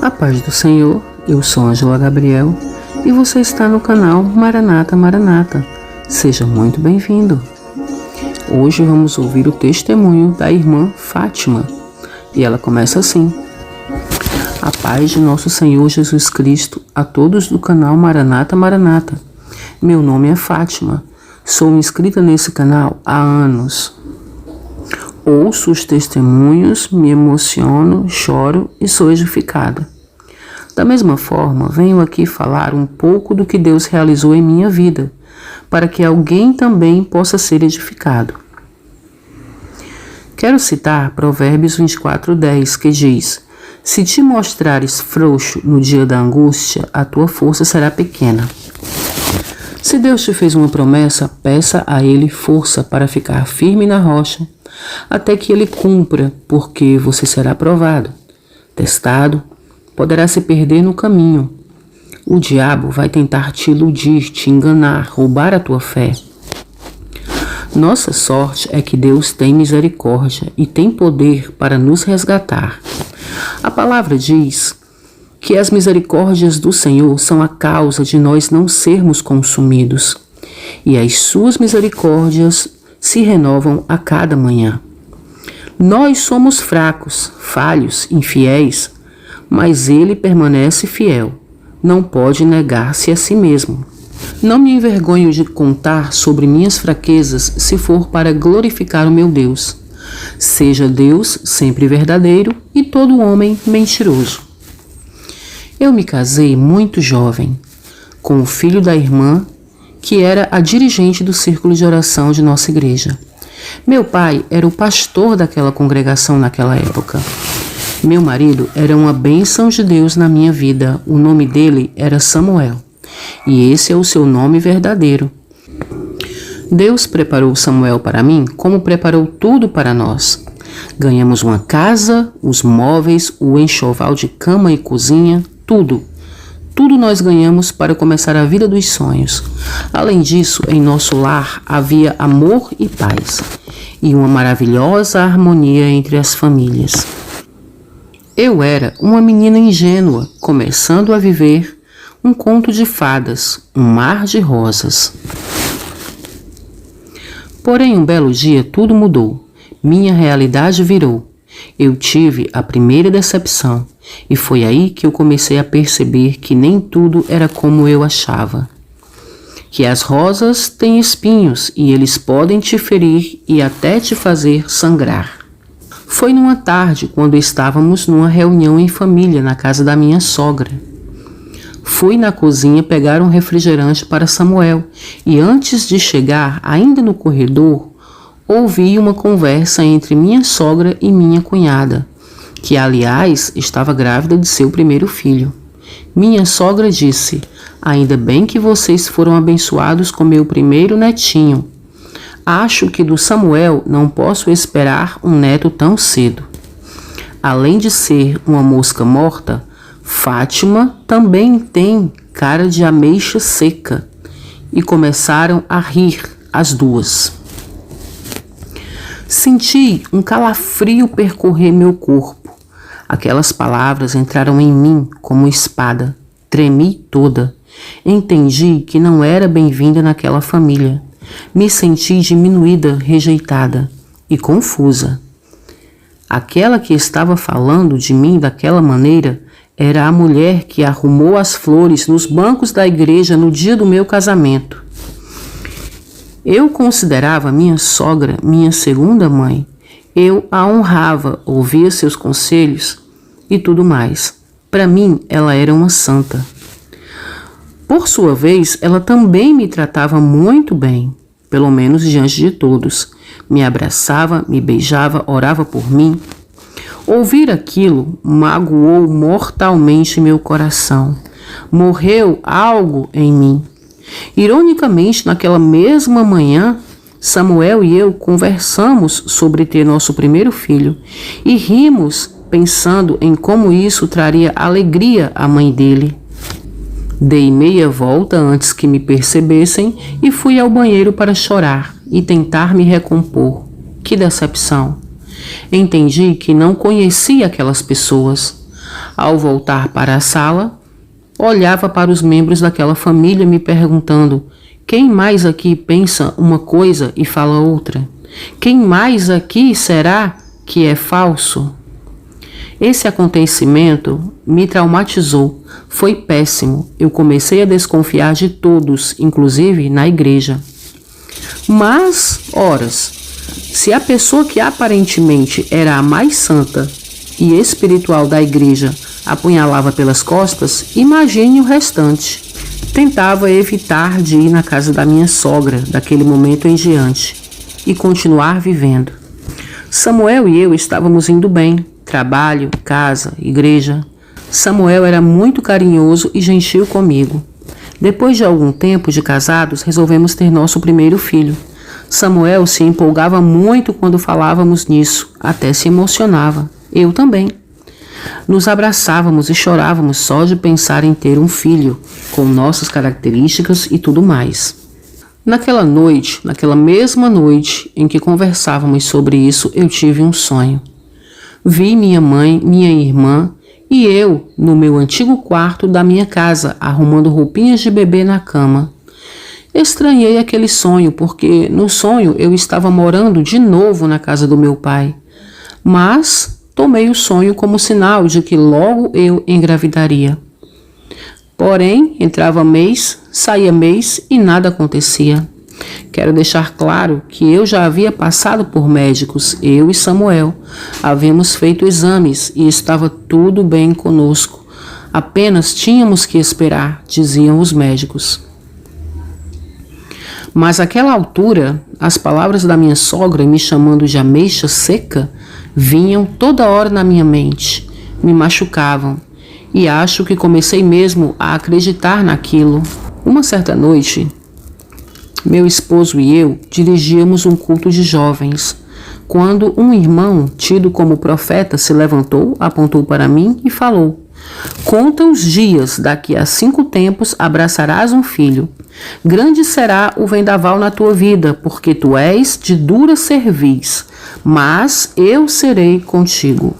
A paz do Senhor, eu sou Ângela Gabriel e você está no canal Maranata Maranata. Seja muito bem-vindo. Hoje vamos ouvir o testemunho da irmã Fátima e ela começa assim: a paz de nosso Senhor Jesus Cristo a todos do canal Maranata Maranata. Meu nome é Fátima, sou inscrita nesse canal há anos. Ouço os testemunhos, me emociono, choro e sou edificada. Da mesma forma, venho aqui falar um pouco do que Deus realizou em minha vida, para que alguém também possa ser edificado. Quero citar Provérbios 24:10, que diz: se te mostrares frouxo no dia da angústia, a tua força será pequena. Se Deus te fez uma promessa, peça a Ele força para ficar firme na rocha, até que Ele cumpra, porque você será provado, testado, poderá se perder no caminho. O diabo vai tentar te iludir, te enganar, roubar a tua fé. Nossa sorte é que Deus tem misericórdia e tem poder para nos resgatar. A palavra diz que as misericórdias do Senhor são a causa de nós não sermos consumidos, e as suas misericórdias se renovam a cada manhã. Nós somos fracos, falhos, infiéis, mas Ele permanece fiel, não pode negar-se a si mesmo. Não me envergonho de contar sobre minhas fraquezas se for para glorificar o meu Deus. Seja Deus sempre verdadeiro e todo homem mentiroso. Eu me casei muito jovem, com o filho da irmã, que era a dirigente do círculo de oração de nossa igreja. Meu pai era o pastor daquela congregação naquela época. Meu marido era uma bênção de Deus na minha vida. O nome dele era Samuel, e esse é o seu nome verdadeiro. Deus preparou Samuel para mim como preparou tudo para nós. Ganhamos uma casa, os móveis, o enxoval de cama e cozinha, tudo. Tudo nós ganhamos para começar a vida dos sonhos. Além disso, em nosso lar havia amor e paz, e uma maravilhosa harmonia entre as famílias. Eu era uma menina ingênua, começando a viver um conto de fadas, um mar de rosas. Porém, um belo dia tudo mudou. Minha realidade virou. Eu tive a primeira decepção, e foi aí que eu comecei a perceber que nem tudo era como eu achava. Que as rosas têm espinhos e eles podem te ferir e até te fazer sangrar. Foi numa tarde, quando estávamos numa reunião em família na casa da minha sogra. Fui na cozinha pegar um refrigerante para Samuel e antes de chegar, ainda no corredor, ouvi uma conversa entre minha sogra e minha cunhada, que aliás estava grávida de seu primeiro filho. Minha sogra disse: ainda bem que vocês foram abençoados com meu primeiro netinho. Acho que do Samuel não posso esperar um neto tão cedo. Além de ser uma mosca morta, Fátima também tem cara de ameixa seca. E começaram a rir as duas. Senti um calafrio percorrer meu corpo. Aquelas palavras entraram em mim como espada. Tremi toda. Entendi que não era bem-vinda naquela família. Me senti diminuída, rejeitada e confusa. Aquela que estava falando de mim daquela maneira era a mulher que arrumou as flores nos bancos da igreja no dia do meu casamento. Eu considerava minha sogra minha segunda mãe. Eu a honrava, ouvia seus conselhos e tudo mais. Para mim, ela era uma santa. Por sua vez, ela também me tratava muito bem, pelo menos diante de todos. Me abraçava, me beijava, orava por mim. Ouvir aquilo magoou mortalmente meu coração. Morreu algo em mim. Ironicamente, naquela mesma manhã, Samuel e eu conversamos sobre ter nosso primeiro filho e rimos pensando em como isso traria alegria à mãe dele. Dei meia volta antes que me percebessem e fui ao banheiro para chorar e tentar me recompor. Que decepção! Entendi que não conhecia aquelas pessoas. Ao voltar para a sala, olhava para os membros daquela família me perguntando: quem mais aqui pensa uma coisa e fala outra? Quem mais aqui será que é falso? Esse acontecimento me traumatizou. Foi péssimo. Eu comecei a desconfiar de todos, inclusive na igreja. Mas, horas, se a pessoa que aparentemente era a mais santa e espiritual da igreja apunhalava pelas costas, imagine o restante. Tentava evitar de ir na casa da minha sogra daquele momento em diante e continuar vivendo. Samuel e eu estávamos indo bem. Trabalho, casa, igreja. Samuel era muito carinhoso e gentil comigo. Depois de algum tempo de casados, resolvemos ter nosso primeiro filho. Samuel se empolgava muito quando falávamos nisso, até se emocionava. Eu também. Nos abraçávamos e chorávamos só de pensar em ter um filho, com nossas características e tudo mais. Naquela mesma noite em que conversávamos sobre isso, eu tive um sonho. Vi minha mãe, minha irmã e eu no meu antigo quarto da minha casa, arrumando roupinhas de bebê na cama. Estranhei aquele sonho, porque no sonho eu estava morando de novo na casa do meu pai. Mas tomei o sonho como sinal de que logo eu engravidaria. Porém, entrava mês, saía mês e nada acontecia. Quero deixar claro que eu já havia passado por médicos, eu e Samuel. Havíamos feito exames e estava tudo bem conosco. Apenas tínhamos que esperar, diziam os médicos. Mas àquela altura, as palavras da minha sogra me chamando de ameixa seca vinham toda hora na minha mente, me machucavam. E acho que comecei mesmo a acreditar naquilo. Uma certa noite, meu esposo e eu dirigíamos um culto de jovens, quando um irmão, tido como profeta, se levantou, apontou para mim e falou: conta os dias, daqui a 5 tempos abraçarás um filho. Grande será o vendaval na tua vida, porque tu és de dura cerviz, mas eu serei contigo.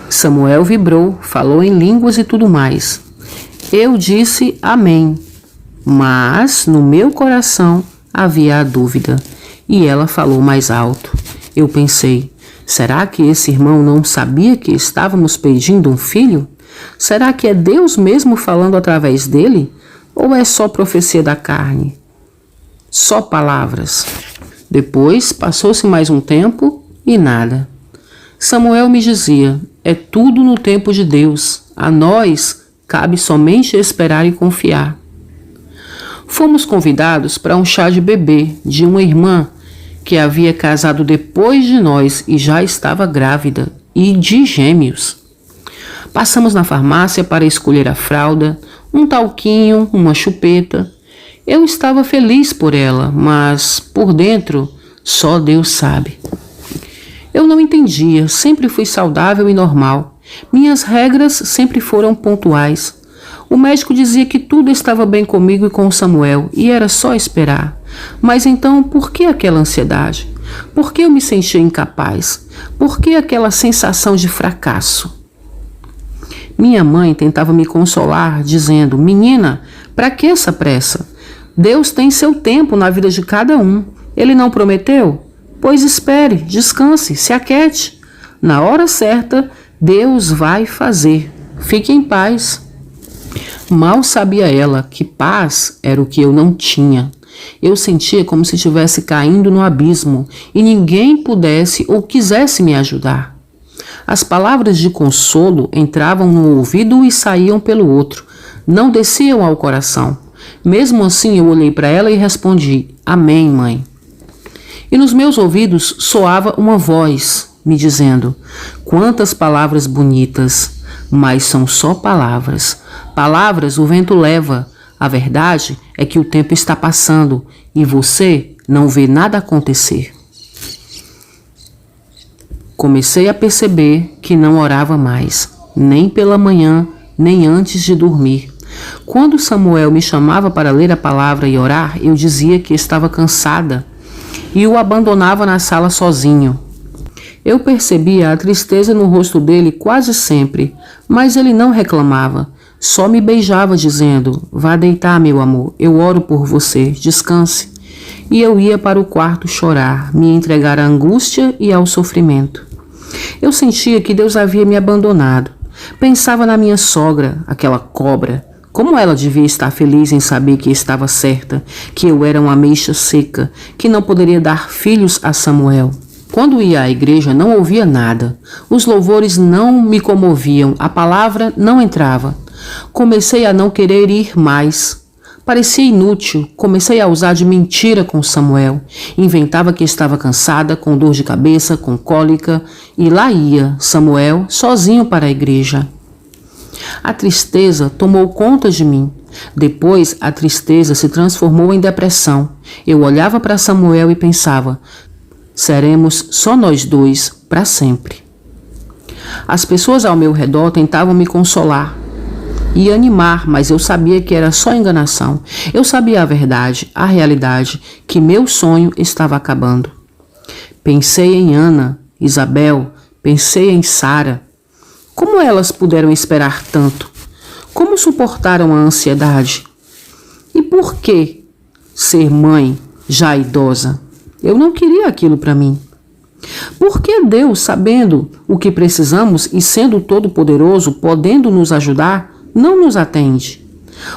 Samuel vibrou, falou em línguas e tudo mais. Eu disse amém, mas no meu coração havia a dúvida, e ela falou mais alto. Eu pensei, será que esse irmão não sabia que estávamos pedindo um filho? Será que é Deus mesmo falando através dele? Ou é só profecia da carne? Só palavras. Depois passou-se mais um tempo e nada. Samuel me dizia, é tudo no tempo de Deus. A nós cabe somente esperar e confiar. Fomos convidados para um chá de bebê de uma irmã que havia casado depois de nós e já estava grávida e de gêmeos. Passamos na farmácia para escolher a fralda, um talquinho, uma chupeta. Eu estava feliz por ela, mas por dentro só Deus sabe. Eu não entendia, sempre fui saudável e normal. Minhas regras sempre foram pontuais. O médico dizia que tudo estava bem comigo e com o Samuel, e era só esperar. Mas então, por que aquela ansiedade? Por que eu me sentia incapaz? Por que aquela sensação de fracasso? Minha mãe tentava me consolar, dizendo, menina, para que essa pressa? Deus tem seu tempo na vida de cada um. Ele não prometeu? Pois espere, descanse, se aquiete. Na hora certa, Deus vai fazer. Fique em paz. Mal sabia ela que paz era o que eu não tinha. Eu sentia como se estivesse caindo no abismo e ninguém pudesse ou quisesse me ajudar. As palavras de consolo entravam no ouvido e saíam pelo outro, não desciam ao coração. Mesmo assim, eu olhei para ela e respondi, amém, mãe. E nos meus ouvidos soava uma voz me dizendo, quantas palavras bonitas, mas são só palavras. Palavras o vento leva. A verdade é que o tempo está passando e você não vê nada acontecer. Comecei a perceber que não orava mais, nem pela manhã, nem antes de dormir. Quando Samuel me chamava para ler a palavra e orar, eu dizia que estava cansada e o abandonava na sala sozinho. Eu percebia a tristeza no rosto dele quase sempre, mas ele não reclamava. Só me beijava dizendo: "Vá deitar, meu amor, eu oro por você, descanse." E eu ia para o quarto chorar, me entregar à angústia e ao sofrimento. Eu sentia que Deus havia me abandonado. Pensava na minha sogra, aquela cobra. Como ela devia estar feliz em saber que estava certa, que eu era uma ameixa seca, que não poderia dar filhos a Samuel. Quando ia à igreja, não ouvia nada. Os louvores não me comoviam, a palavra não entrava. Comecei a não querer ir mais. Parecia inútil, comecei a usar de mentira com Samuel. Inventava que estava cansada, com dor de cabeça, com cólica, e lá ia Samuel sozinho para a igreja. A tristeza tomou conta de mim. Depois, a tristeza se transformou em depressão. Eu olhava para Samuel e pensava: seremos só nós dois para sempre. As pessoas ao meu redor tentavam me consolar e animar, mas eu sabia que era só enganação. Eu sabia a verdade, a realidade, que meu sonho estava acabando. Pensei em Ana, Isabel, pensei em Sara. Como elas puderam esperar tanto? Como suportaram a ansiedade? E por que ser mãe já idosa? Eu não queria aquilo para mim. Por que Deus, sabendo o que precisamos e sendo todo-poderoso, podendo nos ajudar, não nos atende?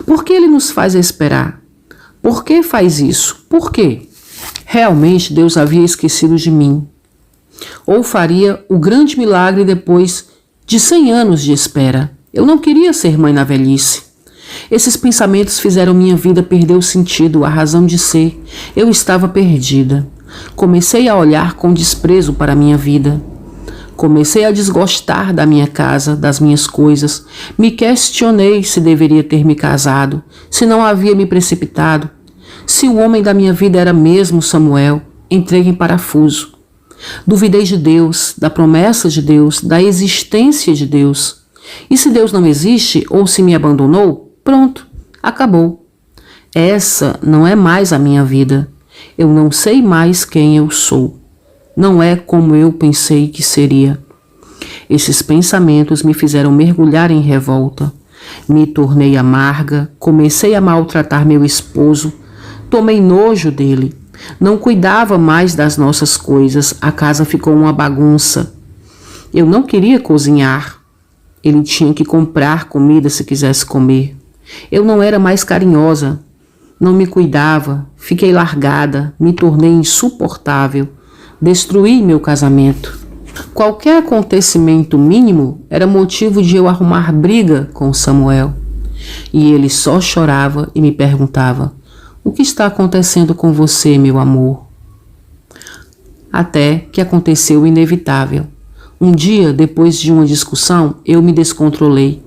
Por que Ele nos faz esperar? Por que faz isso? Por quê? Realmente Deus havia esquecido de mim. Ou faria o grande milagre depois de 100 anos de espera. Eu não queria ser mãe na velhice. Esses pensamentos fizeram minha vida perder o sentido, a razão de ser. Eu estava perdida. Comecei a olhar com desprezo para a minha vida. Comecei a desgostar da minha casa, das minhas coisas. Me questionei se deveria ter me casado, se não havia me precipitado, se o homem da minha vida era mesmo Samuel. Entrei em parafuso. Duvidei de Deus, da promessa de Deus, da existência de Deus. E se Deus não existe ou se me abandonou, pronto, acabou. Essa não é mais a minha vida. Eu não sei mais quem eu sou. Não é como eu pensei que seria. Esses pensamentos me fizeram mergulhar em revolta. Me tornei amarga, comecei a maltratar meu esposo, tomei nojo dele. Não cuidava mais das nossas coisas, a casa ficou uma bagunça. Eu não queria cozinhar. Ele tinha que comprar comida se quisesse comer. Eu não era mais carinhosa, não me cuidava, fiquei largada, me tornei insuportável. Destruí meu casamento. Qualquer acontecimento mínimo era motivo de eu arrumar briga com Samuel. E ele só chorava e me perguntava: "O que está acontecendo com você, meu amor?" Até que aconteceu o inevitável. Um dia, depois de uma discussão, eu me descontrolei.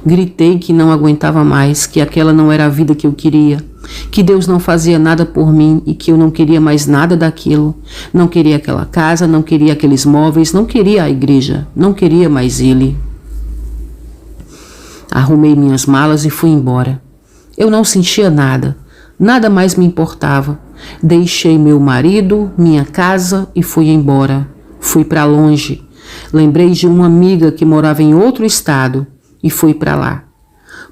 Gritei que não aguentava mais, que aquela não era a vida que eu queria, que Deus não fazia nada por mim e que eu não queria mais nada daquilo. Não queria aquela casa, não queria aqueles móveis, não queria a igreja, não queria mais ele. Arrumei minhas malas e fui embora. Eu não sentia nada, nada mais me importava. Deixei meu marido, minha casa e fui embora. Fui para longe. Lembrei de uma amiga que morava em outro estado e fui para lá,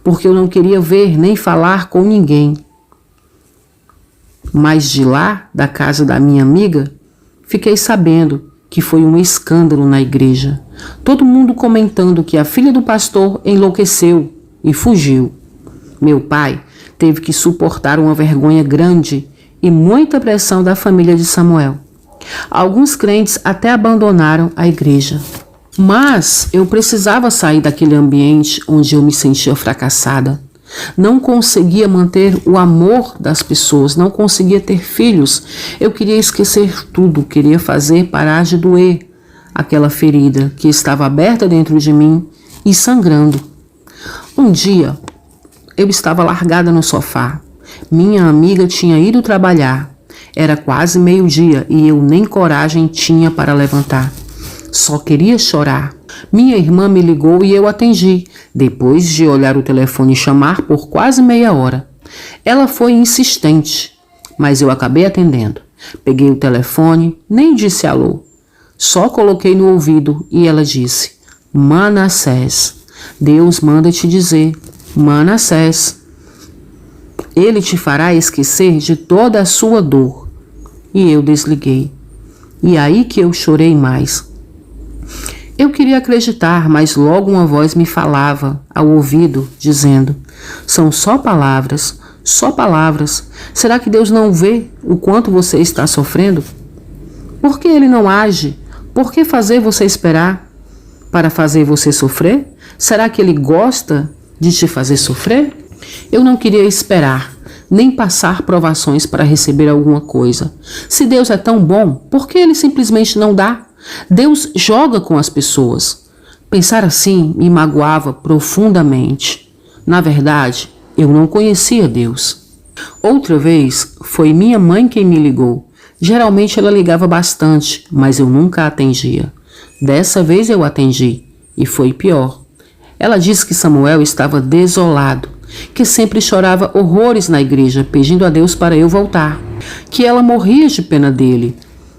porque eu não queria ver nem falar com ninguém. Mas de lá, da casa da minha amiga, fiquei sabendo que foi um escândalo na igreja. Todo mundo comentando que a filha do pastor enlouqueceu e fugiu. Meu pai teve que suportar uma vergonha grande e muita pressão da família de Samuel. Alguns crentes até abandonaram a igreja. Mas eu precisava sair daquele ambiente onde eu me sentia fracassada. Não conseguia manter o amor das pessoas, não conseguia ter filhos. Eu queria esquecer tudo, queria fazer parar de doer aquela ferida que estava aberta dentro de mim e sangrando. Um dia, eu estava largada no sofá. Minha amiga tinha ido trabalhar. Era quase meio-dia e eu nem coragem tinha para levantar. Só queria chorar. Minha irmã me ligou e eu atendi, depois de olhar o telefone e chamar por quase meia hora. Ela foi insistente, mas eu acabei atendendo. Peguei o telefone, nem disse alô. Só coloquei no ouvido e ela disse: Manassés. Deus manda te dizer: Manassés. Ele te fará esquecer de toda a sua dor. E eu desliguei. E aí que eu chorei mais. Eu queria acreditar, mas logo uma voz me falava ao ouvido, dizendo: são só palavras, só palavras. Será que Deus não vê o quanto você está sofrendo? Por que Ele não age? Por que fazer você esperar? Para fazer você sofrer? Será que Ele gosta de te fazer sofrer? Eu não queria esperar, nem passar provações para receber alguma coisa. Se Deus é tão bom, por que Ele simplesmente não dá? Deus joga com as pessoas. Pensar assim me magoava profundamente. Na verdade, eu não conhecia Deus. Outra vez, foi minha mãe quem me ligou. Geralmente ela ligava bastante, mas eu nunca atendia. Dessa vez eu atendi, e foi pior. Ela disse que Samuel estava desolado, que sempre chorava horrores na igreja, pedindo a Deus para eu voltar, que ela morria de pena dele,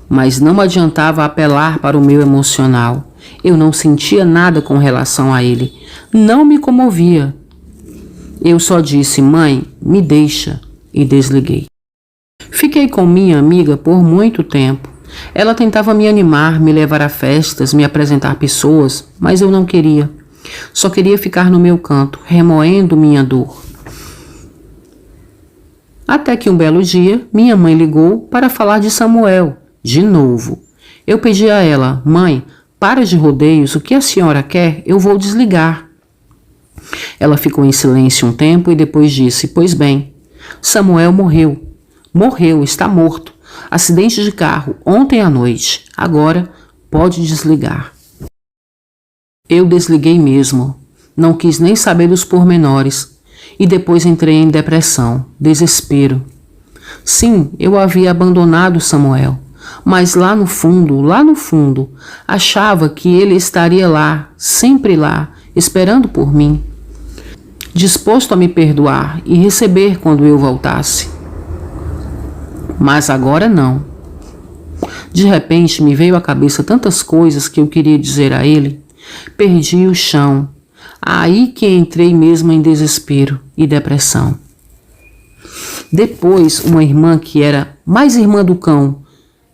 mas não adiantava apelar para o meu emocional. Eu não sentia nada com relação a ele, não me comovia. Eu só disse: mãe, me deixa, e desliguei. Fiquei com minha amiga por muito tempo. Ela tentava me animar, me levar a festas, me apresentar pessoas, mas eu não queria. Só queria ficar no meu canto, remoendo minha dor. Até que um belo dia, minha mãe ligou para falar de Samuel, de novo. Eu pedi a ela: mãe, para de rodeios, o que a senhora quer? Eu vou desligar. Ela ficou em silêncio um tempo e depois disse: pois bem, Samuel morreu. Morreu, está morto. Acidente de carro, ontem à noite. Agora pode desligar. Eu desliguei mesmo. Não quis nem saber dos pormenores. E depois entrei em depressão, desespero. Sim, eu havia abandonado Samuel. Mas lá no fundo, achava que ele estaria lá, sempre lá, esperando por mim, disposto a me perdoar e receber quando eu voltasse. Mas agora não. De repente me veio à cabeça tantas coisas que eu queria dizer a ele. Perdi o chão. Aí que entrei mesmo em desespero e depressão. Depois, uma irmã que era mais irmã do cão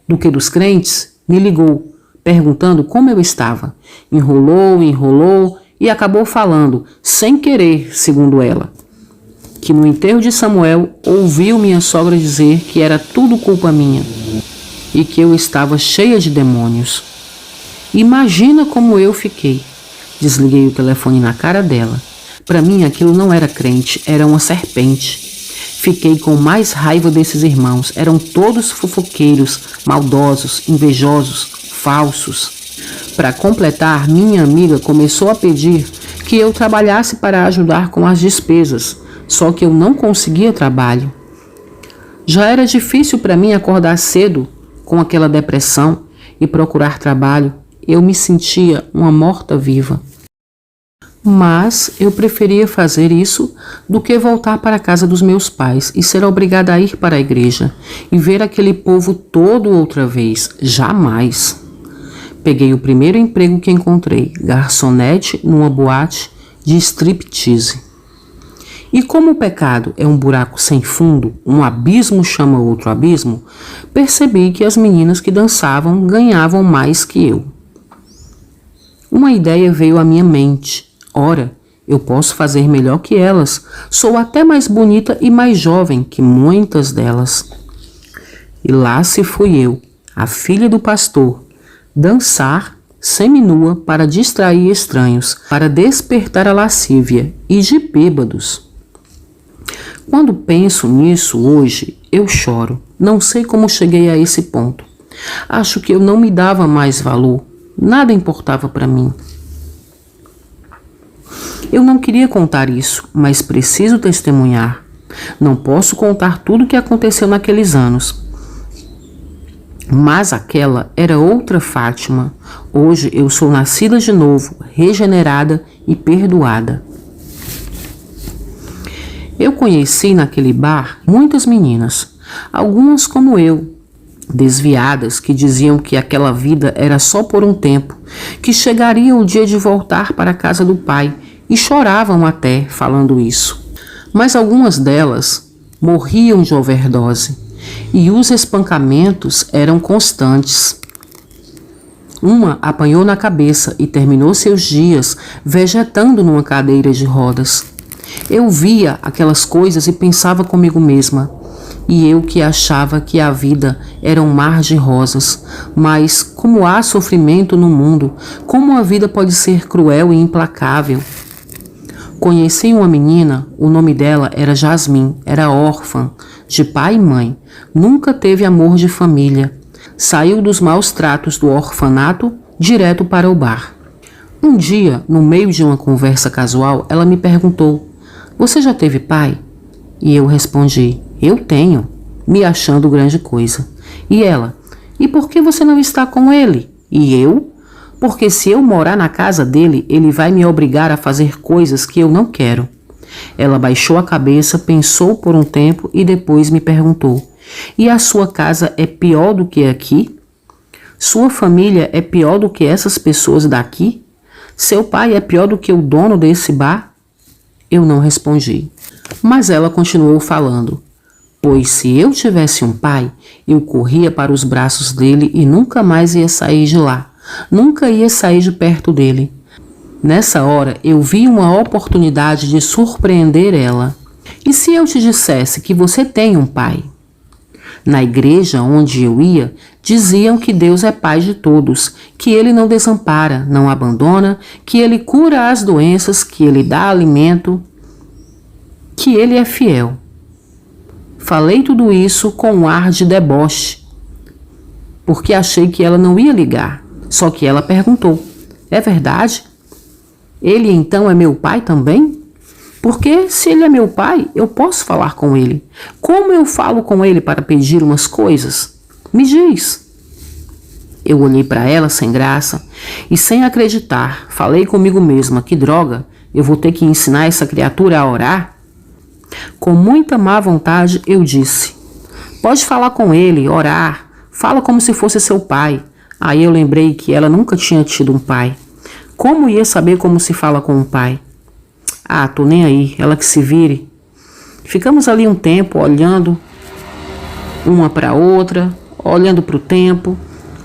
do que dos crentes, me ligou, perguntando como eu estava. Enrolou e acabou falando, sem querer, segundo ela, que no enterro de Samuel ouviu minha sogra dizer que era tudo culpa minha e que eu estava cheia de demônios. Imagina como eu fiquei. Desliguei o telefone na cara dela. Para mim aquilo não era crente, era uma serpente. Fiquei com mais raiva desses irmãos. Eram todos fofoqueiros, maldosos, invejosos, falsos. Para completar, minha amiga começou a pedir que eu trabalhasse para ajudar com as despesas. Só que eu não conseguia trabalho. Já era difícil para mim acordar cedo com aquela depressão e procurar trabalho. Eu me sentia uma morta-viva. Mas eu preferia fazer isso do que voltar para a casa dos meus pais e ser obrigada a ir para a igreja e ver aquele povo todo outra vez. Jamais. Peguei o primeiro emprego que encontrei, garçonete numa boate de striptease. E como o pecado é um buraco sem fundo, um abismo chama outro abismo, percebi que as meninas que dançavam ganhavam mais que eu. Uma ideia veio à minha mente. Ora, eu posso fazer melhor que elas. Sou até mais bonita e mais jovem que muitas delas. E lá se fui eu, a filha do pastor, dançar seminua para distrair estranhos, para despertar a lascívia e de bêbados. Quando penso nisso hoje, eu choro. Não sei como cheguei a esse ponto. Acho que eu não me dava mais valor. Nada importava para mim. Eu não queria contar isso, mas preciso testemunhar. Não posso contar tudo o que aconteceu naqueles anos. Mas aquela era outra Fátima. Hoje eu sou nascida de novo, regenerada e perdoada. Eu conheci naquele bar muitas meninas, algumas como eu, desviadas que diziam que aquela vida era só por um tempo, que chegaria o dia de voltar para a casa do pai, e choravam até falando isso. Mas algumas delas morriam de overdose e os espancamentos eram constantes. Uma apanhou na cabeça e terminou seus dias vegetando numa cadeira de rodas. Eu via aquelas coisas e pensava comigo mesma, e eu que achava que a vida era um mar de rosas, mas como há sofrimento no mundo, como a vida pode ser cruel e implacável. Conheci uma menina, o nome dela era Jasmine, era órfã, de pai e mãe, nunca teve amor de família. Saiu dos maus tratos do orfanato direto para o bar. Um dia, no meio de uma conversa casual, ela me perguntou: "Você já teve pai?" E eu respondi: "Eu tenho", me achando grande coisa. E ela: "E por que você não está com ele?" E eu: "Porque se eu morar na casa dele, ele vai me obrigar a fazer coisas que eu não quero." Ela baixou a cabeça, pensou por um tempo e depois me perguntou: "E a sua casa é pior do que aqui? Sua família é pior do que essas pessoas daqui? Seu pai é pior do que o dono desse bar?" Eu não respondi. Mas ela continuou falando: "Pois se eu tivesse um pai, eu corria para os braços dele e nunca mais ia sair de lá. Nunca ia sair de perto dele." Nessa hora, eu vi uma oportunidade de surpreender ela. "E se eu te dissesse que você tem um pai?" Na igreja onde eu ia, diziam que Deus é pai de todos, que ele não desampara, não abandona, que ele cura as doenças, que ele dá alimento, que ele é fiel. Falei tudo isso com um ar de deboche, porque achei que ela não ia ligar. Só que ela perguntou: "É verdade? Ele então é meu pai também? Porque se ele é meu pai, eu posso falar com ele. Como eu falo com ele para pedir umas coisas? Me diz." Eu olhei para ela sem graça e sem acreditar. Falei comigo mesma: que droga, eu vou ter que ensinar essa criatura a orar? Com muita má vontade eu disse: "Pode falar com ele, orar. Fala como se fosse seu pai." Aí eu lembrei que ela nunca tinha tido um pai. Como ia saber como se fala com um pai? "Ah, tô nem aí, ela que se vire." Ficamos ali um tempo olhando uma para outra, olhando para o tempo,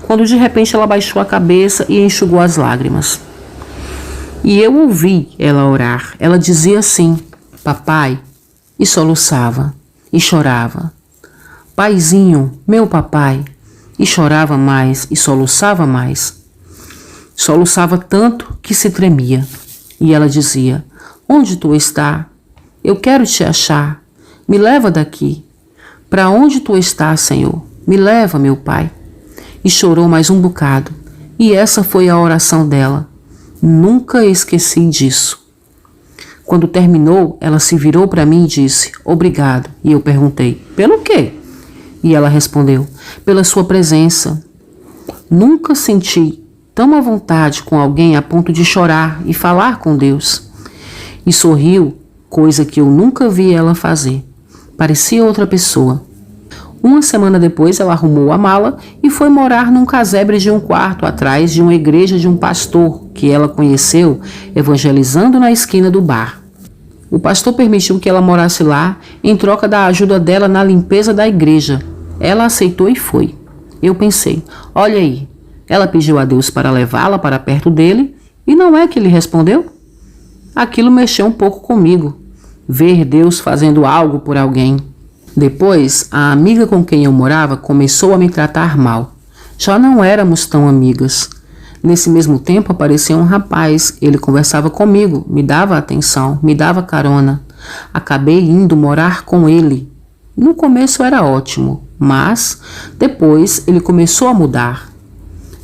quando de repente ela baixou a cabeça e enxugou as lágrimas. E eu ouvi ela orar. Ela dizia assim: "Papai", e soluçava, e chorava. "Paizinho, meu papai", e chorava mais, e soluçava mais. Soluçava tanto que se tremia. E ela dizia: "Onde tu está? Eu quero te achar. Me leva daqui. Para onde tu estás, Senhor? Me leva, meu pai." E chorou mais um bocado. E essa foi a oração dela. Nunca esqueci disso. Quando terminou, ela se virou para mim e disse: "Obrigado." E eu perguntei: "Pelo quê?" E ela respondeu: "Pela sua presença. Nunca senti tão à vontade com alguém a ponto de chorar e falar com Deus." E sorriu, coisa que eu nunca vi ela fazer. Parecia outra pessoa. Uma semana depois, ela arrumou a mala e foi morar num casebre de um quarto atrás de uma igreja de um pastor que ela conheceu evangelizando na esquina do bar. O pastor permitiu que ela morasse lá em troca da ajuda dela na limpeza da igreja. Ela aceitou e foi. Eu pensei: olha aí, ela pediu a Deus para levá-la para perto dele e não é que ele respondeu? Aquilo mexeu um pouco comigo, ver Deus fazendo algo por alguém. Depois, a amiga com quem eu morava começou a me tratar mal. Já não éramos tão amigas. Nesse mesmo tempo apareceu um rapaz, ele conversava comigo, me dava atenção, me dava carona. Acabei indo morar com ele. No começo era ótimo, mas depois ele começou a mudar.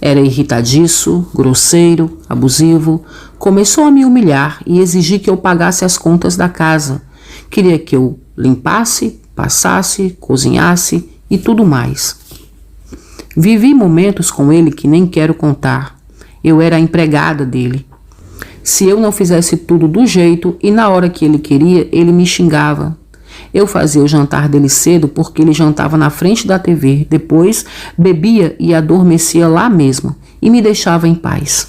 Era irritadiço, grosseiro, abusivo, começou a me humilhar e exigir que eu pagasse as contas da casa. Queria que eu limpasse, passasse, cozinhasse e tudo mais. Vivi momentos com ele que nem quero contar. Eu era a empregada dele. Se eu não fizesse tudo do jeito e na hora que ele queria, ele me xingava. Eu fazia o jantar dele cedo porque ele jantava na frente da TV, depois bebia e adormecia lá mesmo e me deixava em paz.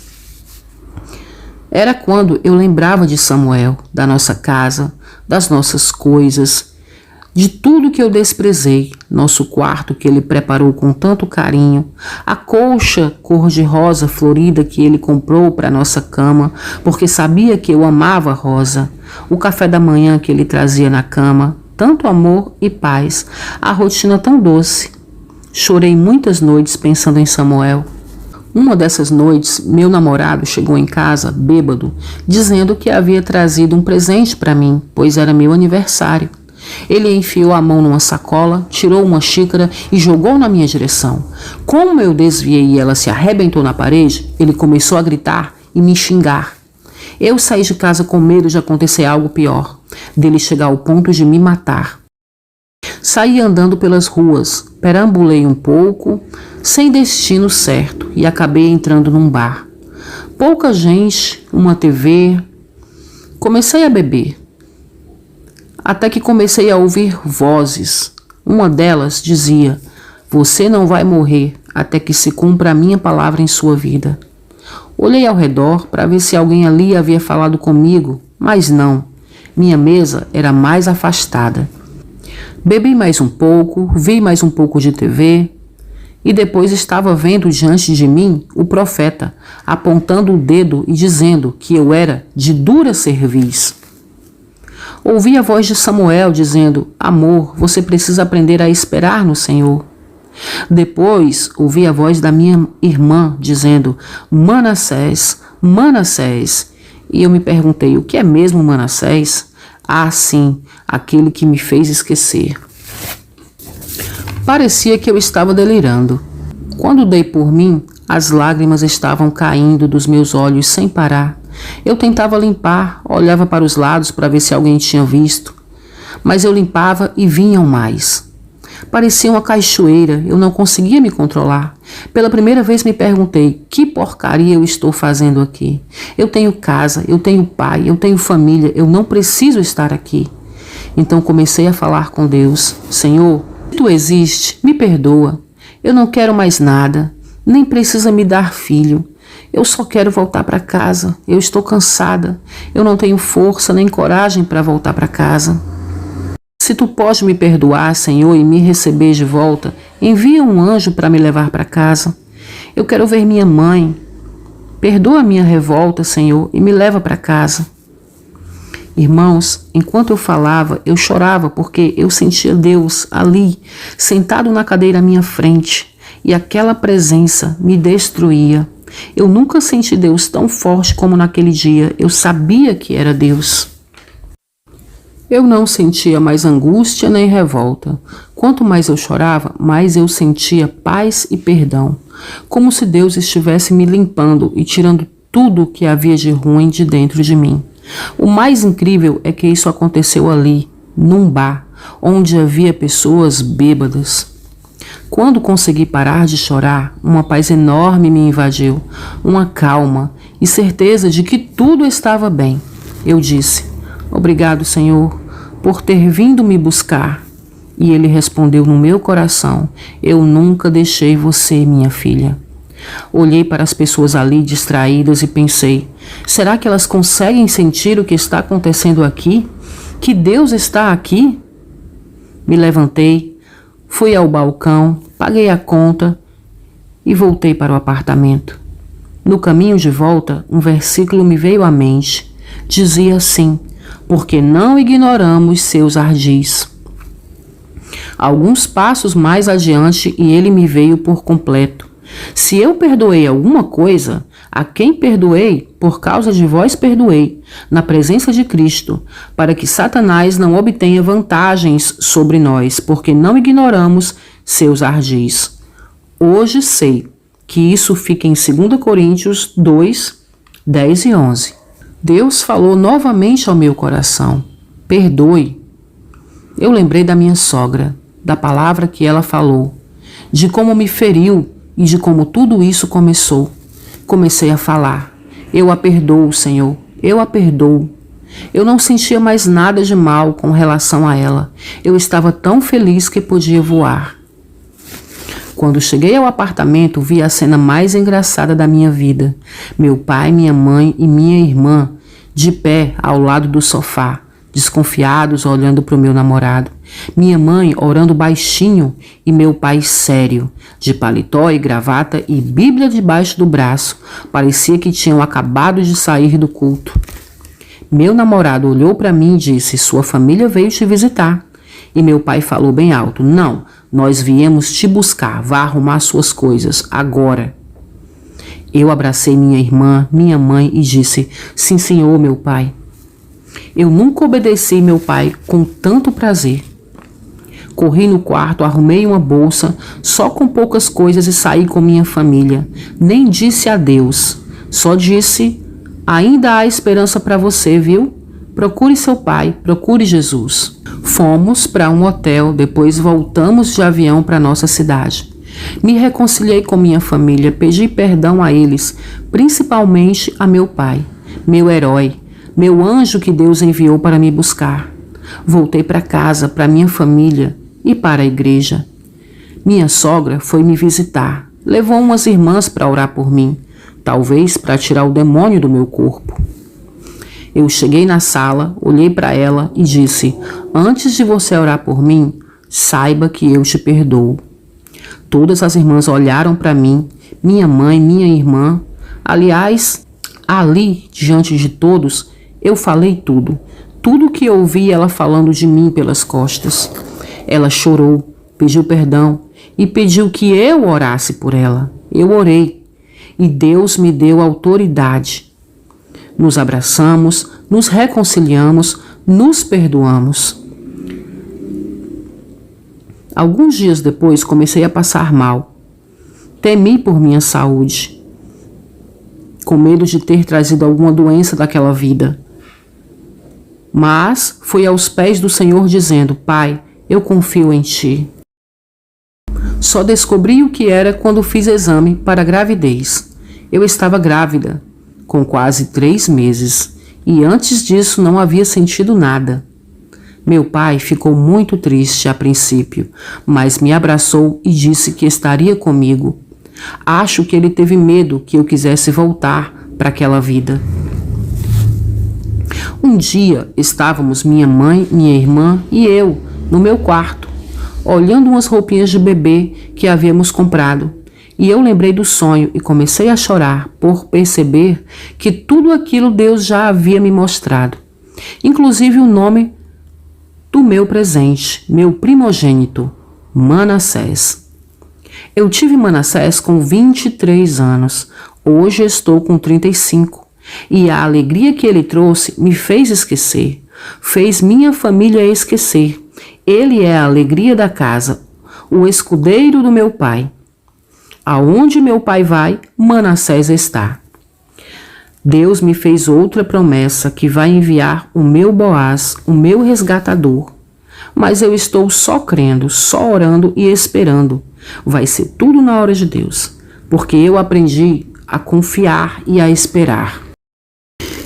Era quando eu lembrava de Samuel, da nossa casa, das nossas coisas, de tudo que eu desprezei, nosso quarto que ele preparou com tanto carinho, a colcha cor-de-rosa florida que ele comprou para nossa cama, porque sabia que eu amava rosa, o café da manhã que ele trazia na cama, tanto amor e paz, a rotina tão doce. Chorei muitas noites pensando em Samuel. Uma dessas noites, meu namorado chegou em casa, bêbado, dizendo que havia trazido um presente para mim, pois era meu aniversário. Ele enfiou a mão numa sacola, tirou uma xícara e jogou na minha direção. Como eu desviei e ela se arrebentou na parede, ele começou a gritar e me xingar. Eu saí de casa com medo de acontecer algo pior, dele chegar ao ponto de me matar. Saí andando pelas ruas, perambulei um pouco, sem destino certo, e acabei entrando num bar. Pouca gente, uma TV. Comecei a beber. Até que comecei a ouvir vozes. Uma delas dizia: "Você não vai morrer até que se cumpra a minha palavra em sua vida." Olhei ao redor para ver se alguém ali havia falado comigo, mas não. Minha mesa era mais afastada. Bebi mais um pouco, vi mais um pouco de TV e depois estava vendo diante de mim o profeta, apontando o dedo e dizendo que eu era de dura cerviz. Ouvi a voz de Samuel dizendo: "Amor, você precisa aprender a esperar no Senhor." Depois ouvi a voz da minha irmã dizendo: "Manassés, Manassés." E eu me perguntei: o que é mesmo Manassés? Ah, sim, aquele que me fez esquecer. Parecia que eu estava delirando. Quando dei por mim, as lágrimas estavam caindo dos meus olhos sem parar. Eu tentava limpar, olhava para os lados para ver se alguém tinha visto. Mas eu limpava e vinham mais. Parecia uma cachoeira, eu não conseguia me controlar. Pela primeira vez me perguntei: que porcaria eu estou fazendo aqui? Eu tenho casa, eu tenho pai, eu tenho família, eu não preciso estar aqui. Então comecei a falar com Deus: Senhor, se tu existe, me perdoa. Eu não quero mais nada, nem precisa me dar filho. Eu só quero voltar para casa, eu estou cansada, eu não tenho força nem coragem para voltar para casa. Se tu pode me perdoar, Senhor, e me receber de volta, envia um anjo para me levar para casa. Eu quero ver minha mãe. Perdoa a minha revolta, Senhor, e me leva para casa. Irmãos, enquanto eu falava, eu chorava porque eu sentia Deus ali, sentado na cadeira à minha frente, e aquela presença me destruía. Eu nunca senti Deus tão forte como naquele dia. Eu sabia que era Deus. Eu não sentia mais angústia nem revolta. Quanto mais eu chorava, mais eu sentia paz e perdão, como se Deus estivesse me limpando e tirando tudo o que havia de ruim de dentro de mim. O mais incrível é que isso aconteceu ali, num bar, onde havia pessoas bêbadas. Quando consegui parar de chorar, uma paz enorme me invadiu, uma calma e certeza de que tudo estava bem. Eu disse: "Obrigado, Senhor, por ter vindo me buscar." E ele respondeu no meu coração: "Eu nunca deixei você, minha filha." Olhei para as pessoas ali distraídas e pensei: será que elas conseguem sentir o que está acontecendo aqui? Que Deus está aqui? Me levantei, fui ao balcão, paguei a conta e voltei para o apartamento. No caminho de volta, um versículo me veio à mente. Dizia assim: "Porque não ignoramos seus ardis." Alguns passos mais adiante e ele me veio por completo. Se eu perdoei alguma coisa, a quem perdoei, por causa de vós perdoei, na presença de Cristo, para que Satanás não obtenha vantagens sobre nós, porque não ignoramos seus ardis. Hoje sei que isso fica em 2 Coríntios 2, 10 e 11. Deus falou novamente ao meu coração: perdoe. Eu lembrei da minha sogra, da palavra que ela falou, de como me feriu e de como tudo isso começou. Comecei a falar: eu a perdoo, Senhor, eu a perdoo. Eu não sentia mais nada de mal com relação a ela. Eu estava tão feliz que podia voar. Quando cheguei ao apartamento, vi a cena mais engraçada da minha vida. Meu pai, minha mãe e minha irmã de pé ao lado do sofá, desconfiados, olhando para o meu namorado. Minha mãe orando baixinho e meu pai sério, de paletó e gravata e Bíblia debaixo do braço. Parecia que tinham acabado de sair do culto. Meu namorado olhou para mim e disse: "Sua família veio te visitar." E meu pai falou bem alto: "Não, nós viemos te buscar. Vá arrumar suas coisas, agora." Eu abracei minha irmã, minha mãe e disse: "Sim, senhor, meu pai." Eu nunca obedeci meu pai com tanto prazer. Corri no quarto, arrumei uma bolsa, só com poucas coisas e saí com minha família. Nem disse adeus, só disse: "Ainda há esperança para você, viu? Procure seu pai, procure Jesus." Fomos para um hotel, depois voltamos de avião para nossa cidade. Me reconciliei com minha família, pedi perdão a eles, principalmente a meu pai, meu herói, meu anjo que Deus enviou para me buscar. Voltei para casa, para minha família e para a igreja. Minha sogra foi me visitar, levou umas irmãs para orar por mim, talvez para tirar o demônio do meu corpo. Eu cheguei na sala, olhei para ela e disse: "Antes de você orar por mim, saiba que eu te perdoo." Todas as irmãs olharam para mim, minha mãe, minha irmã. Aliás, ali, diante de todos, eu falei tudo. Tudo que ouvi ela falando de mim pelas costas. Ela chorou, pediu perdão e pediu que eu orasse por ela. Eu orei e Deus me deu autoridade. Nos abraçamos, nos reconciliamos, nos perdoamos. Alguns dias depois comecei a passar mal. Temi por minha saúde, com medo de ter trazido alguma doença daquela vida. Mas fui aos pés do Senhor dizendo: "Pai, eu confio em Ti." Só descobri o que era quando fiz exame para a gravidez. Eu estava grávida, com quase 3 meses, e antes disso não havia sentido nada. Meu pai ficou muito triste a princípio, mas me abraçou e disse que estaria comigo. Acho que ele teve medo que eu quisesse voltar para aquela vida. Um dia estávamos minha mãe, minha irmã e eu no meu quarto, olhando umas roupinhas de bebê que havíamos comprado. E eu lembrei do sonho e comecei a chorar por perceber que tudo aquilo Deus já havia me mostrado, inclusive o nome do meu presente, meu primogênito, Manassés. Eu tive Manassés com 23 anos, hoje estou com 35, e a alegria que ele trouxe me fez esquecer, fez minha família esquecer. Ele é a alegria da casa, o escudeiro do meu pai. Aonde meu pai vai, Manassés está. Deus me fez outra promessa, que vai enviar o meu Boaz, o meu resgatador. Mas eu estou só crendo, só orando e esperando. Vai ser tudo na hora de Deus, porque eu aprendi a confiar e a esperar.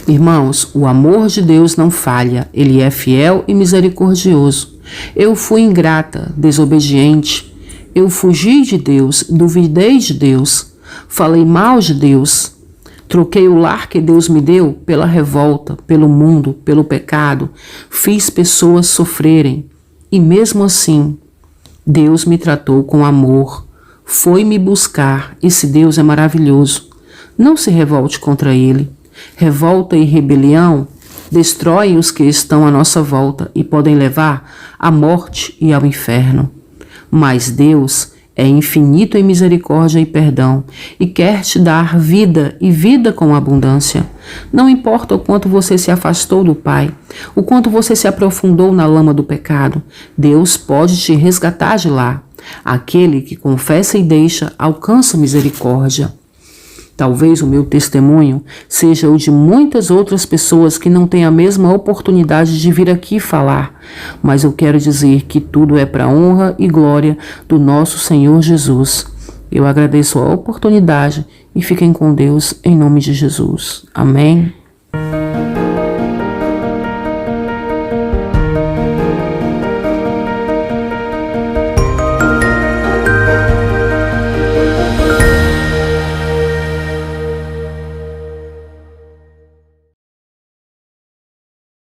Irmãos, o amor de Deus não falha, Ele é fiel e misericordioso. Eu fui ingrata, desobediente. Eu fugi de Deus, duvidei de Deus, falei mal de Deus. Troquei o lar que Deus me deu pela revolta, pelo mundo, pelo pecado. Fiz pessoas sofrerem. E mesmo assim, Deus me tratou com amor. Foi me buscar. Esse Deus é maravilhoso. Não se revolte contra Ele. Revolta e rebelião destroem os que estão à nossa volta e podem levar à morte e ao inferno. Mas Deus é infinito em misericórdia e perdão e quer te dar vida e vida com abundância. Não importa o quanto você se afastou do Pai, o quanto você se aprofundou na lama do pecado, Deus pode te resgatar de lá. Aquele que confessa e deixa alcança misericórdia. Talvez o meu testemunho seja o de muitas outras pessoas que não têm a mesma oportunidade de vir aqui falar, mas eu quero dizer que tudo é para a honra e glória do nosso Senhor Jesus. Eu agradeço a oportunidade e fiquem com Deus em nome de Jesus. Amém.